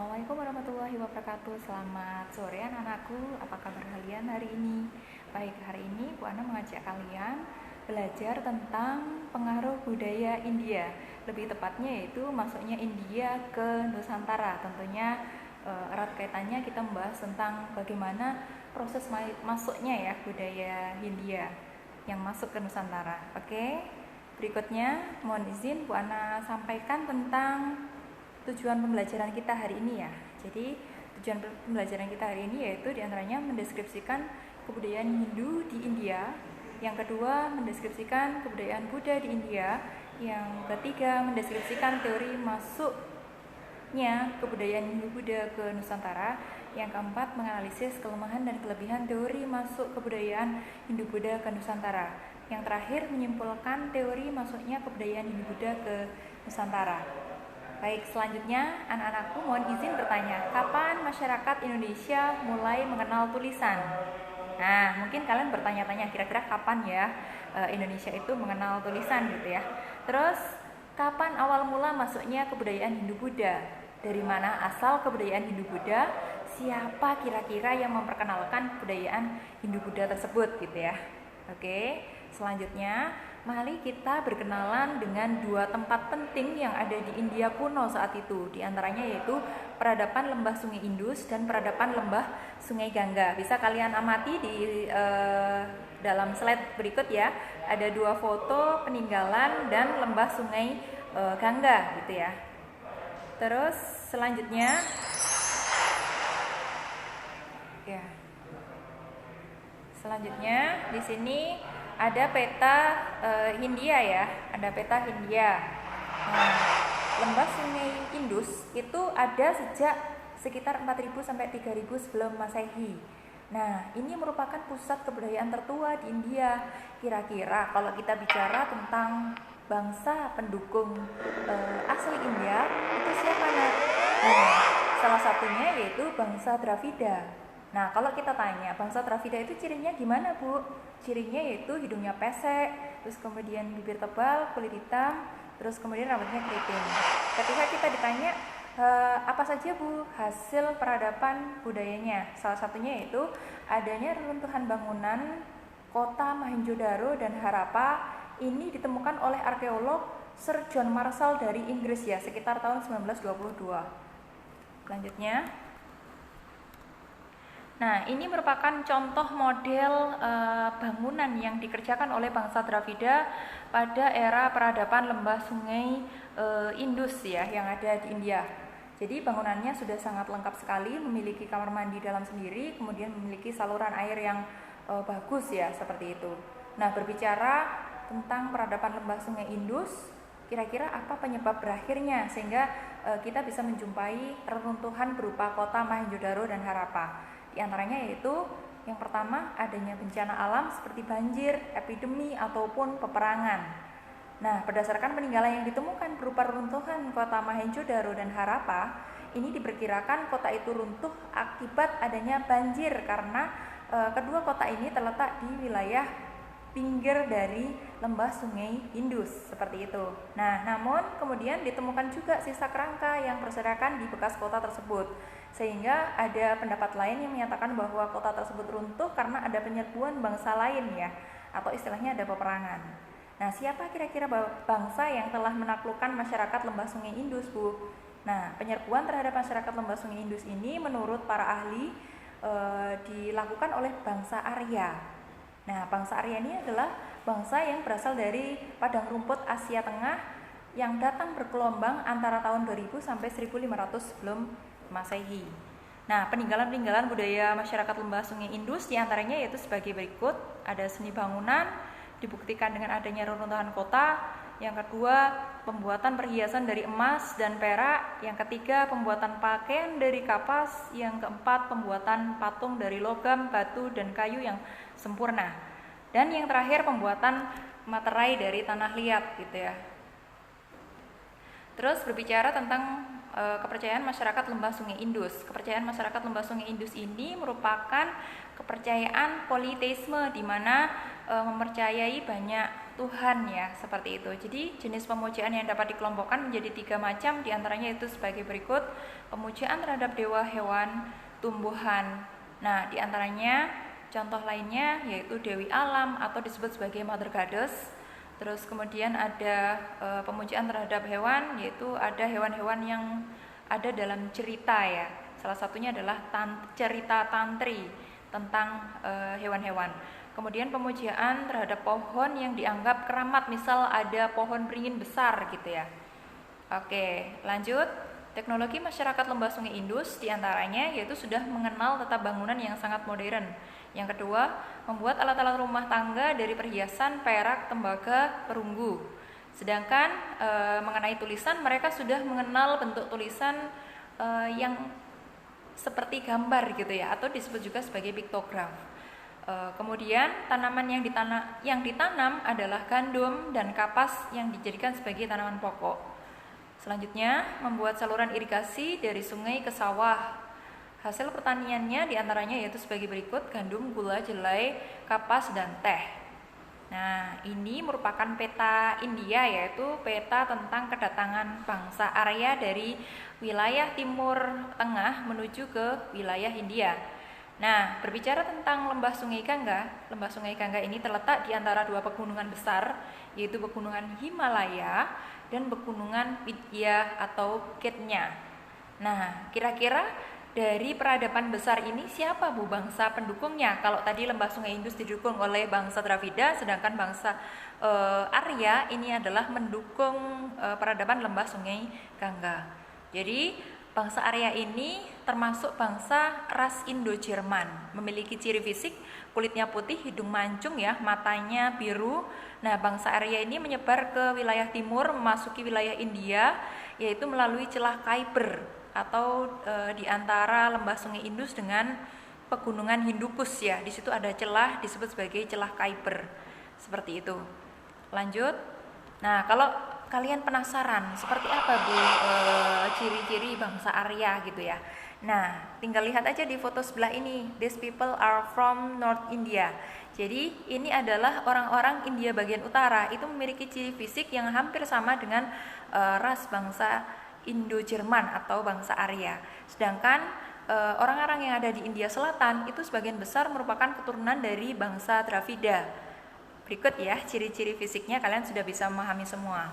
Assalamualaikum warahmatullahi wabarakatuh. Selamat sore anak-anakku. Apa kabar kalian hari ini? Baik, hari ini Bu Ana mengajak kalian belajar tentang pengaruh budaya India. Lebih tepatnya yaitu masuknya India ke Nusantara. Tentunya erat kaitannya kita membahas tentang bagaimana proses masuknya ya budaya India yang masuk ke Nusantara. Oke. Berikutnya mohon izin Bu Ana sampaikan tentang tujuan pembelajaran kita hari ini ya. Jadi tujuan pembelajaran kita hari ini yaitu diantaranya mendeskripsikan kebudayaan Hindu di India. Yang kedua mendeskripsikan kebudayaan Buddha di India. Yang ketiga mendeskripsikan teori masuknya kebudayaan Hindu Buddha ke Nusantara. Yang keempat menganalisis kelemahan dan kelebihan teori masuk kebudayaan Hindu Buddha ke Nusantara. Yang terakhir menyimpulkan teori masuknya kebudayaan Hindu Buddha ke Nusantara. Baik, selanjutnya anak-anakku mohon izin bertanya, kapan masyarakat Indonesia mulai mengenal tulisan? Nah, mungkin kalian bertanya-tanya kira-kira kapan ya Indonesia itu mengenal tulisan gitu ya. Terus, kapan awal mula masuknya kebudayaan Hindu-Buddha? Dari mana asal kebudayaan Hindu-Buddha? Siapa kira-kira yang memperkenalkan kebudayaan Hindu-Buddha tersebut gitu ya. Oke, selanjutnya mari kita berkenalan dengan dua tempat penting yang ada di India kuno saat itu. Di antaranya yaitu peradaban lembah Sungai Indus dan peradaban lembah Sungai Gangga. Bisa kalian amati di dalam slide berikut ya. Ada dua foto peninggalan dan lembah Sungai Gangga gitu ya. Terus selanjutnya ya. Selanjutnya di sini ada peta Hindia ya, ada peta Hindia. Nah, lembah Sungai Indus itu ada sejak sekitar 4000 sampai 3000 sebelum Masehi. Nah, ini merupakan pusat kebudayaan tertua di India. Kira-kira kalau kita bicara tentang bangsa pendukung asli India, itu siapa nak? Nah, salah satunya yaitu bangsa Dravida. Nah, kalau kita tanya, bangsa Dravida itu cirinya gimana, Bu? Cirinya yaitu hidungnya pesek, terus kemudian bibir tebal, kulit hitam, terus kemudian rambutnya keriting. Ketika kita ditanya, apa saja, Bu, hasil peradaban budayanya? Salah satunya yaitu adanya reruntuhan bangunan kota Mohenjo-daro dan Harappa. Ini ditemukan oleh arkeolog Sir John Marshall dari Inggris ya, sekitar tahun 1922. Selanjutnya, nah, ini merupakan contoh model bangunan yang dikerjakan oleh bangsa Dravida pada era peradaban lembah Sungai Indus ya, yang ada di India. Jadi bangunannya sudah sangat lengkap sekali, memiliki kamar mandi dalam sendiri, kemudian memiliki saluran air yang bagus ya, seperti itu. Nah, berbicara tentang peradaban lembah Sungai Indus, kira-kira apa penyebab berakhirnya sehingga kita bisa menjumpai reruntuhan berupa kota Mohenjo-daro dan Harappa. Di antaranya yaitu yang pertama adanya bencana alam seperti banjir, epidemi ataupun peperangan. Nah, berdasarkan peninggalan yang ditemukan berupa runtuhan kota Mohenjo-daro dan Harappa, ini diperkirakan kota itu runtuh akibat adanya banjir karena kedua kota ini terletak di wilayah pinggir dari lembah Sungai Indus seperti itu. Nah, namun kemudian ditemukan juga sisa kerangka yang berserakan di bekas kota tersebut. Sehingga ada pendapat lain yang menyatakan bahwa kota tersebut runtuh karena ada penyerbuan bangsa lain ya, atau istilahnya ada peperangan. Nah, siapa kira-kira bangsa yang telah menaklukkan masyarakat lembah Sungai Indus, Bu? Nah, penyerbuan terhadap masyarakat lembah Sungai Indus ini menurut para ahli dilakukan oleh bangsa Arya. Nah, bangsa Arya ini adalah bangsa yang berasal dari padang rumput Asia Tengah yang datang bergelombang antara tahun 2000 sampai 1500 sebelum Masehi. Nah, peninggalan-peninggalan budaya masyarakat lembah Sungai Indus diantaranya yaitu sebagai berikut. Ada seni bangunan, dibuktikan dengan adanya reruntuhan kota. Yang kedua, pembuatan perhiasan dari emas dan perak. Yang ketiga, pembuatan pakaian dari kapas. Yang keempat, pembuatan patung dari logam, batu, dan kayu yang sempurna. Dan yang terakhir, pembuatan materai dari tanah liat gitu ya. Terus berbicara tentang kepercayaan masyarakat lembah Sungai Indus. Kepercayaan masyarakat lembah Sungai Indus ini merupakan kepercayaan politeisme, di mana mempercayai banyak Tuhan ya, seperti itu. Jadi jenis pemujaan yang dapat dikelompokkan menjadi 3 macam, diantaranya itu sebagai berikut: pemujaan terhadap dewa, hewan, tumbuhan. Nah, diantaranya contoh lainnya yaitu Dewi Alam atau disebut sebagai Mother Goddess. Terus kemudian ada pemujaan terhadap hewan, yaitu ada hewan-hewan yang ada dalam cerita ya. Salah satunya adalah cerita tantri tentang hewan-hewan. Kemudian pemujaan terhadap pohon yang dianggap keramat, misal ada pohon beringin besar gitu ya. Oke, lanjut. Teknologi masyarakat lembah Sungai Indus diantaranya yaitu sudah mengenal tata bangunan yang sangat modern. Yang kedua, membuat alat-alat rumah tangga dari perhiasan, perak, tembaga, perunggu. Sedangkan mengenai tulisan, mereka sudah mengenal bentuk tulisan yang seperti gambar gitu ya, atau disebut juga sebagai piktograf. Kemudian tanaman yang ditanam adalah gandum dan kapas yang dijadikan sebagai tanaman pokok. Selanjutnya, membuat saluran irigasi dari sungai ke sawah. Hasil pertaniannya diantaranya yaitu sebagai berikut: gandum, gula, jelai, kapas, dan teh. Nah, ini merupakan peta India, yaitu peta tentang kedatangan bangsa Arya dari wilayah Timur Tengah menuju ke wilayah India. Nah, berbicara tentang lembah Sungai Gangga ini terletak di antara 2 pegunungan besar, yaitu pegunungan Himalaya dan pegunungan Vindhya atau Bukitnya. Nah, kira-kira dari peradaban besar ini siapa Bu bangsa pendukungnya? Kalau tadi lembah Sungai Indus didukung oleh bangsa Dravida, sedangkan bangsa Arya ini adalah mendukung peradaban lembah Sungai Gangga. Jadi bangsa Arya ini termasuk bangsa ras Indo-Jerman, memiliki ciri fisik kulitnya putih, hidung mancung ya, matanya biru. Nah, bangsa Arya ini menyebar ke wilayah timur, memasuki wilayah India, yaitu melalui celah Khyber atau di antara lembah Sungai Indus dengan pegunungan Hindukush ya. Di situ ada celah disebut sebagai celah Khyber. Seperti itu. Lanjut. Nah, kalau kalian penasaran seperti apa Bu ciri-ciri bangsa Arya gitu ya. Nah, tinggal lihat aja di foto sebelah ini. These people are from North India. Jadi ini adalah orang-orang India bagian utara, itu memiliki ciri fisik yang hampir sama dengan ras bangsa Indo-Jerman atau bangsa Arya. Sedangkan orang-orang yang ada di India Selatan itu sebagian besar merupakan keturunan dari bangsa Dravida. Berikut ya ciri-ciri fisiknya, kalian sudah bisa memahami semua.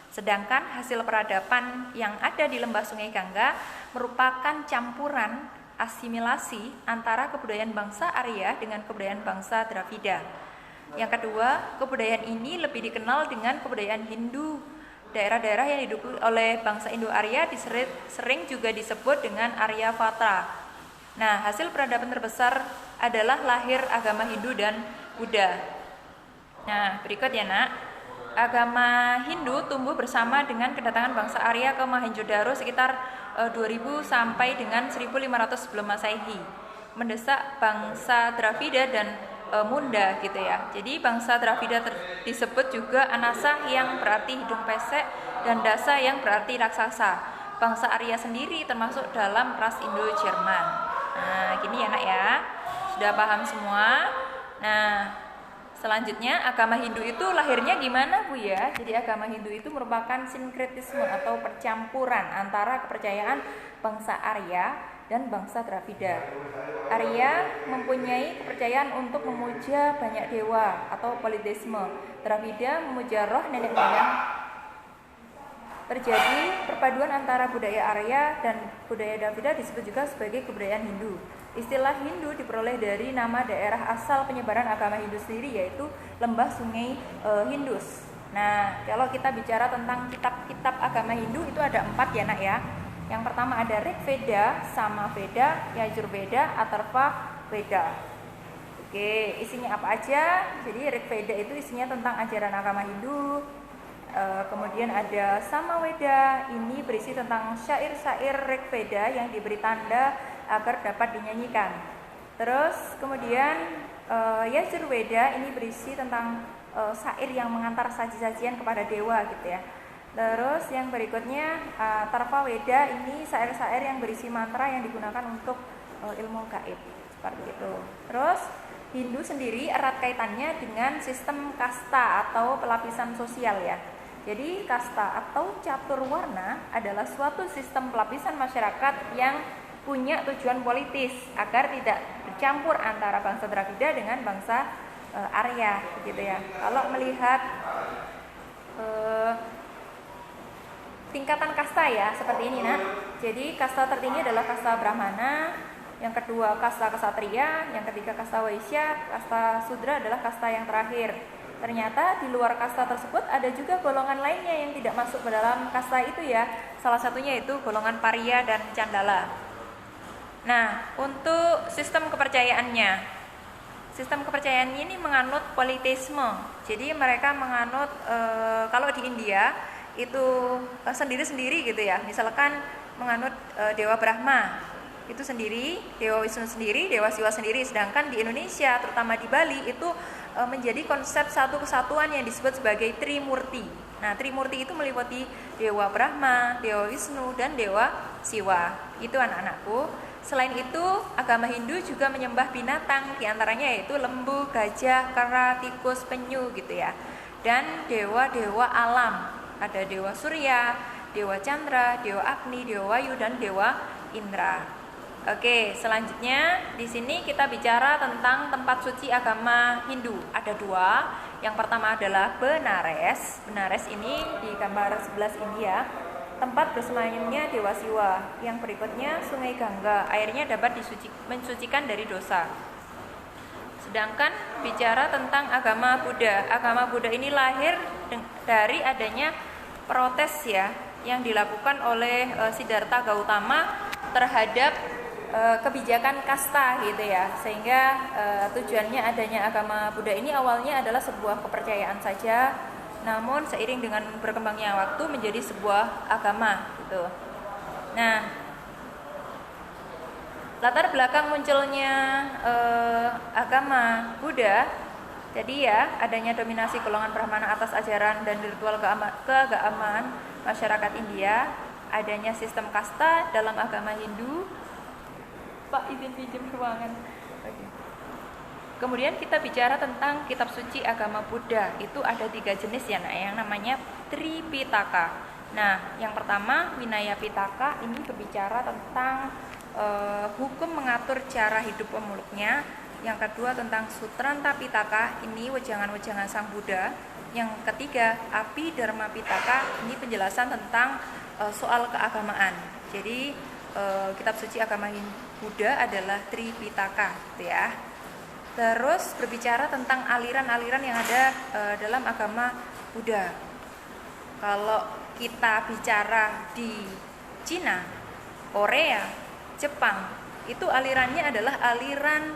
Sedangkan hasil peradaban yang ada di lembah Sungai Gangga merupakan campuran asimilasi antara kebudayaan bangsa Arya dengan kebudayaan bangsa Dravida. Yang kedua, kebudayaan ini lebih dikenal dengan kebudayaan Hindu. Daerah-daerah yang didukung oleh bangsa Indo-Arya sering juga disebut dengan Arya Vatra. Nah, hasil peradaban terbesar adalah lahir agama Hindu dan Buddha. Nah, berikut ya nak. Agama Hindu tumbuh bersama dengan kedatangan bangsa Arya ke Mohenjo-daro sekitar 2000 sampai dengan 1500 sebelum Masehi, mendesak bangsa Dravida dan Munda gitu ya. Jadi bangsa Dravida disebut juga Anasa yang berarti hidung pesek dan Dasa yang berarti raksasa. Bangsa Arya sendiri termasuk dalam ras Indo-Jerman. Nah, gini ya nak ya. Sudah paham semua? Nah, selanjutnya agama Hindu itu lahirnya gimana Bu ya? Jadi agama Hindu itu merupakan sinkretisme atau percampuran antara kepercayaan bangsa Arya dan bangsa Dravida. Arya mempunyai kepercayaan untuk memuja banyak dewa atau politeisme. Dravida memuja roh nenek moyang. Terjadi perpaduan antara budaya Arya dan budaya Dravida disebut juga sebagai kebudayaan Hindu. Istilah Hindu diperoleh dari nama daerah asal penyebaran agama Hindu sendiri, yaitu lembah Sungai Indus. Nah, kalau kita bicara tentang kitab-kitab agama Hindu itu ada 4 ya nak ya. Yang pertama ada Rig Veda, Samaveda, Yajurveda, Atharva Veda. Oke, isinya apa aja? Jadi Rig Veda itu isinya tentang ajaran agama Hindu. Kemudian ada Samaveda, ini berisi tentang syair-syair Rig Veda yang diberi tanda agar dapat dinyanyikan. Terus kemudian Yajurveda ini berisi tentang syair yang mengantar saji-sajian kepada dewa gitu ya. Terus yang berikutnya Atharva Veda, ini syair-syair yang berisi mantra yang digunakan untuk ilmu gaib. Seperti itu. Terus Hindu sendiri erat kaitannya dengan sistem kasta atau pelapisan sosial ya. Jadi kasta atau catur warna adalah suatu sistem pelapisan masyarakat yang punya tujuan politis agar tidak bercampur antara bangsa Dravida dengan bangsa Arya gitu ya. Kalau melihat tingkatan kasta ya seperti ini nak. Jadi kasta tertinggi adalah kasta Brahmana, yang kedua kasta Ksatria, yang ketiga kasta Waisya, kasta Sudra adalah kasta yang terakhir. Ternyata di luar kasta tersebut ada juga golongan lainnya yang tidak masuk ke dalam kasta itu ya. Salah satunya itu golongan Pariya dan Candala. Nah, untuk sistem kepercayaannya. Sistem kepercayaannya ini menganut politisme. Jadi mereka menganut kalau di India itu sendiri-sendiri gitu ya. Misalkan menganut Dewa Brahma itu sendiri, Dewa Wisnu sendiri, Dewa Siwa sendiri. Sedangkan di Indonesia, terutama di Bali itu menjadi konsep satu kesatuan yang disebut sebagai Trimurti. Nah, Trimurti itu meliputi Dewa Brahma, Dewa Wisnu, dan Dewa Siwa. Itu anak-anakku. Selain itu, agama Hindu juga menyembah binatang, diantaranya yaitu lembu, gajah, kera, tikus, penyu gitu ya. Dan dewa-dewa alam, ada Dewa Surya, Dewa Chandra, Dewa Agni, Dewa Wayu, dan Dewa Indra. Oke, selanjutnya di sini kita bicara tentang tempat suci agama Hindu. Ada dua. Yang pertama adalah Benares. Benares ini di gambar 11 ini ya. Tempat bersemayamnya Dewa Siwa. Yang berikutnya Sungai Gangga. Airnya dapat mensucikan dari dosa. Sedangkan bicara tentang agama Buddha. Agama Buddha ini lahir dari adanya protes ya yang dilakukan oleh Siddhartha Gautama terhadap kebijakan kasta gitu ya, sehingga tujuannya adanya agama Buddha ini awalnya adalah sebuah kepercayaan saja, namun seiring dengan berkembangnya waktu menjadi sebuah agama gitu. Nah, latar belakang munculnya agama Buddha, jadi ya adanya dominasi golongan Brahmana atas ajaran dan ritual keagamaan masyarakat India, adanya sistem kasta dalam agama Hindu. Pak, izin pinjam ruangan. Oke. Kemudian kita bicara tentang kitab suci agama Buddha. Itu ada 3 jenis ya, nah, yang namanya Tripitaka. Nah, yang pertama Vinaya Pitaka ini berbicara tentang hukum mengatur cara hidup pemeluknya. Yang kedua tentang Sutranta Pitaka, ini wejangan-wejangan Sang Buddha. Yang ketiga Abhidharma Pitaka, ini penjelasan tentang soal keagamaan. Jadi kitab suci agama Buddha adalah Tripitaka gitu ya. Terus berbicara tentang aliran-aliran yang ada dalam agama Buddha. Kalau kita bicara di Cina, Korea, Jepang, itu alirannya adalah aliran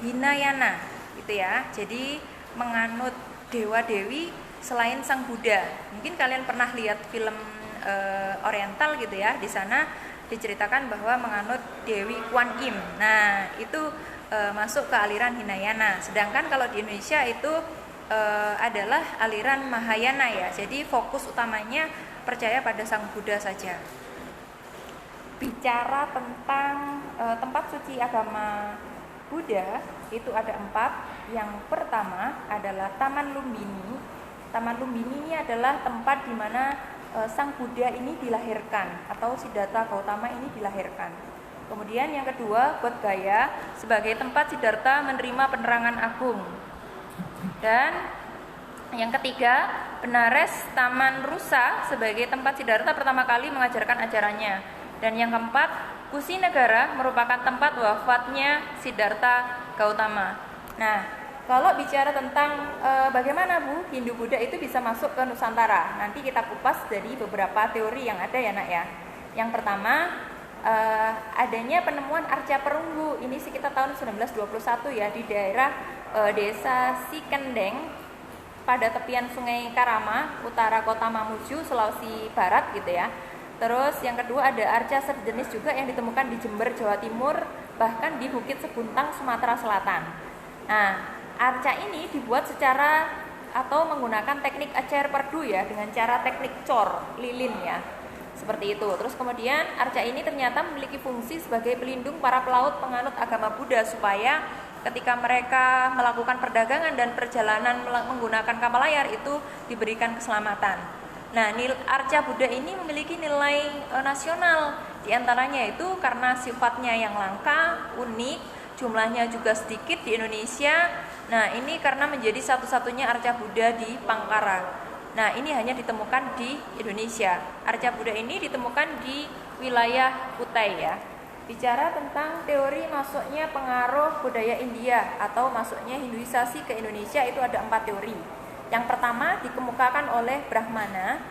Hinayana gitu ya. Jadi menganut dewa-dewi selain Sang Buddha. Mungkin kalian pernah lihat film Oriental gitu ya. Di sana diceritakan bahwa menganut Dewi Kuan Im. Nah, itu masuk ke aliran Hinayana. Sedangkan kalau di Indonesia itu adalah aliran Mahayana ya. Jadi fokus utamanya percaya pada Sang Buddha saja. Bicara tentang tempat suci agama Buddha, itu ada 4. Yang pertama adalah Taman Lumbini. Taman Lumbini ini adalah tempat di mana Sang Buddha ini dilahirkan atau Siddhartha Gautama ini dilahirkan. Kemudian yang kedua Bodh Gaya sebagai tempat Siddhartha menerima penerangan agung. Dan yang ketiga Benares Taman Rusa sebagai tempat Siddhartha pertama kali mengajarkan ajarannya. Dan yang keempat Kusinagara merupakan tempat wafatnya Siddhartha Gautama. Nah, kalau bicara tentang bagaimana Bu Hindu Buddha itu bisa masuk ke Nusantara, nanti kita kupas dari beberapa teori yang ada ya nak ya. Yang pertama adanya penemuan arca perunggu ini sekitar tahun 1921 ya di daerah desa Sikendeng pada tepian Sungai Karama, utara kota Mamuju, Sulawesi Barat gitu ya. Terus yang kedua ada arca sejenis juga yang ditemukan di Jember, Jawa Timur, bahkan di Bukit Seguntang, Sumatera Selatan. Nah, arca ini dibuat secara atau menggunakan teknik acer perdu ya, dengan cara teknik cor lilin ya. Seperti itu. Terus kemudian arca ini ternyata memiliki fungsi sebagai pelindung para pelaut penganut agama Buddha supaya ketika mereka melakukan perdagangan dan perjalanan menggunakan kapal layar itu diberikan keselamatan. Nah, arca Buddha ini memiliki nilai nasional. Di antaranya itu karena sifatnya yang langka, unik, jumlahnya juga sedikit di Indonesia. Nah, ini karena menjadi satu-satunya arca Buddha di Pangkara. Nah, ini hanya ditemukan di Indonesia. Arca Buddha ini ditemukan di wilayah Kutai ya. Bicara tentang teori masuknya pengaruh budaya India atau masuknya Hinduisasi ke Indonesia itu ada 4 teori. Yang pertama dikemukakan oleh Brahmana.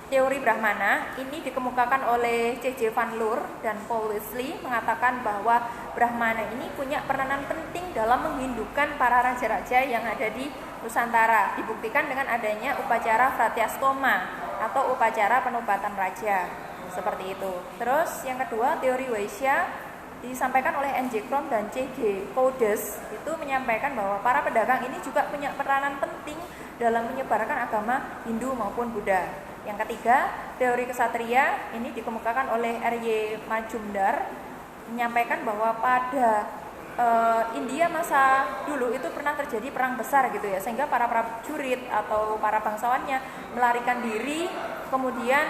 Teori Brahmana ini dikemukakan oleh C.J. Van Loor dan Paul Wesley mengatakan bahwa Brahmana ini punya peranan penting dalam menghindukan para raja-raja yang ada di Nusantara. Dibuktikan dengan adanya upacara Fratyastoma atau upacara penobatan raja. Seperti itu. Terus yang kedua, teori Waisya disampaikan oleh N.J. Krom dan C.G. Codes itu menyampaikan bahwa para pedagang ini juga punya peranan penting dalam menyebarkan agama Hindu maupun Buddha. Yang ketiga, teori kesatria ini dikemukakan oleh R.Y. Majumdar menyampaikan bahwa pada India masa dulu itu pernah terjadi perang besar gitu ya, sehingga para prajurit atau para bangsawannya melarikan diri kemudian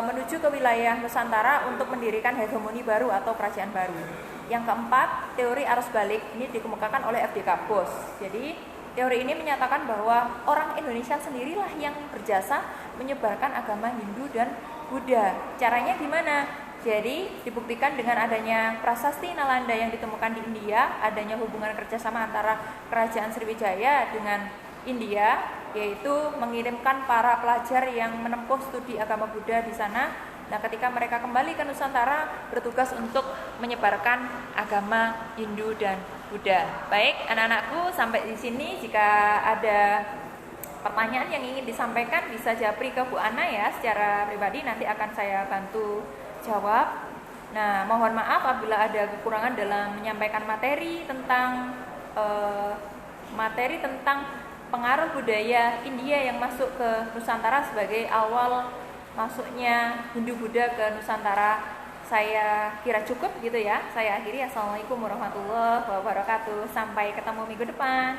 menuju ke wilayah Nusantara untuk mendirikan hegemoni baru atau kerajaan baru. Yang keempat, teori arus balik ini dikemukakan oleh F.D. Bos. Jadi teori ini menyatakan bahwa orang Indonesia sendirilah yang berjasa menyebarkan agama Hindu dan Buddha. Caranya gimana? Jadi dibuktikan dengan adanya prasasti Nalanda yang ditemukan di India, adanya hubungan kerjasama antara Kerajaan Sriwijaya dengan India, yaitu mengirimkan para pelajar yang menempuh studi agama Buddha di sana. Nah, ketika mereka kembali ke Nusantara, bertugas untuk menyebarkan agama Hindu dan Buddha. Baik, anak-anakku, sampai di sini. Jika ada pertanyaan yang ingin disampaikan, bisa japri ke Bu Ana ya, secara pribadi nanti akan saya bantu jawab. Nah, mohon maaf apabila ada kekurangan dalam menyampaikan materi tentang pengaruh budaya India yang masuk ke Nusantara sebagai awal masuknya Hindu Buddha ke Nusantara. Saya kira cukup gitu ya. Saya akhiri. Assalamualaikum warahmatullahi wabarakatuh. Sampai ketemu minggu depan.